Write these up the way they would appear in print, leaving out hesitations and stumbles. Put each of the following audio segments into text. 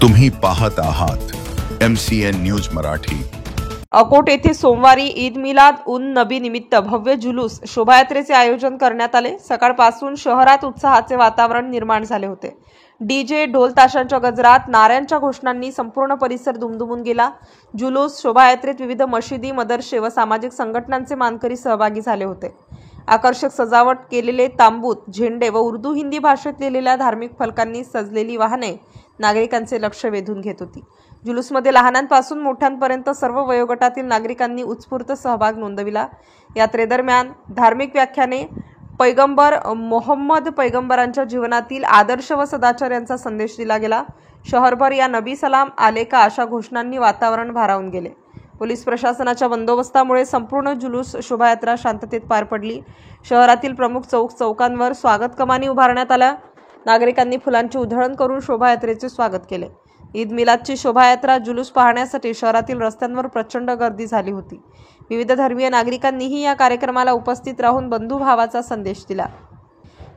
तुम्ही पाहत आहात MCN न्यूज मराठी। अकोट येथे सोमवारी ईद मिलाद उन नबी निमित्त भव्य जुलूस शोभायात्रेचे आयोजन करण्यात आले। सकाळपासून शहरात उत्साहाचे वातावरण निर्माण झाले होते। डीजे, ढोल ताशांच्या गजरात, नाऱ्यांच्या घोषणांनी संपूर्ण परिसर दुमदुमून गेला। जुलूस शोभायात्रेत विविध मशिदी, मदरसे व सामाजिक संघटनांचे मानकरी सहभागी झाले होते। आकर्षक सजावट केलेले तांबूत, झेंडे व उर्दू हिंदी भाषेत लिहिलेल्या धार्मिक फलकांनी सजलेली वाहने नागरिकांचे लक्ष वेधून घेत होती। जुलूसमध्ये लहानांपासून मोठ्यांपर्यंत सर्व वयोगटातील नागरिकांनी उत्स्फूर्त सहभाग नोंदविला। यात्रेदरम्यान धार्मिक व्याख्याने, पैगंबर मोहम्मद पैगंबरांच्या जीवनातील आदर्श व सदाचार यांचा संदेश दिला गेला। शहरभर या नबी सलाम आलेका अशा घोषणांनी वातावरण भारावून गेले। पोलीस प्रशासनाच्या बंदोबस्तामुळे संपूर्ण जुलूस शोभायात्रा शांततेत पार पडली। शहरातील प्रमुख चौकांवर स्वागत कमानी उभारण्यात आल्या। नागरिकांनी फुलांची उधळण करून शोभायात्रेचे स्वागत केले। ईद मिलादची शोभायात्रा जुलूस पाहण्यासाठी शहरातील रस्त्यांवर प्रचंड गर्दी झाली होती। विविध धर्मीय नागरिकांनीही या कार्यक्रमाला उपस्थित राहून बंधुभावाचा संदेश दिला।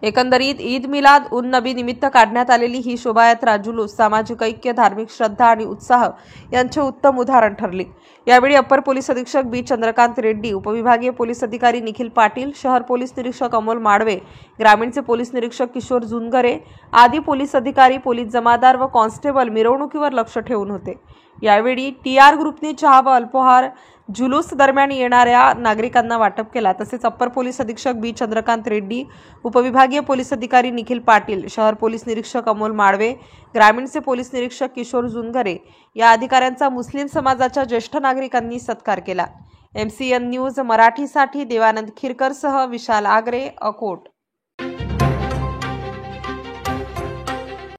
एकंदरीत ईद मिलाद उन नबी निमित्त काढण्यात आलेली ही शोभायात्रा जुलूस सामाजिक ऐक्य, धार्मिक श्रद्धा आणि उत्साह यांचे उत्तम उदाहरण ठरली। यावेळी अप्पर पोलीस अधीक्षक बी चंद्रकांत रेड्डी, उपविभागीय पोलीस अधिकारी निखिल पाटील, शहर पोलीस निरीक्षक अमोल माडवे, ग्रामीणचे पोलीस निरीक्षक किशोर जुनगरे आदी पोलीस अधिकारी, पोलीस जमादार व कॉन्स्टेबल मिरवणुकीवर लक्ष ठेवून होते। यावेळी TR ग्रुपने चहा व अल्पोहार जुलूस दरम्यान येणाऱ्या नागरिकांना वाटप केला। तसेच अप्पर पोलीस अधीक्षक बी चंद्रकांत रेड्डी, उपविभागीय पोलीस अधिकारी निखिल पाटील, शहर पोलीस निरीक्षक अमोल माडवे, ग्रामीणचे पोलीस निरीक्षक किशोर जुनगरे या अधिकाऱ्यांचा मुस्लिम समाजाच्या ज्येष्ठ नागरिकांनी सत्कार केला। MCN न्यूज मराठीसाठी देवानंद खिरकरसह विशाल आगरे, अकोट।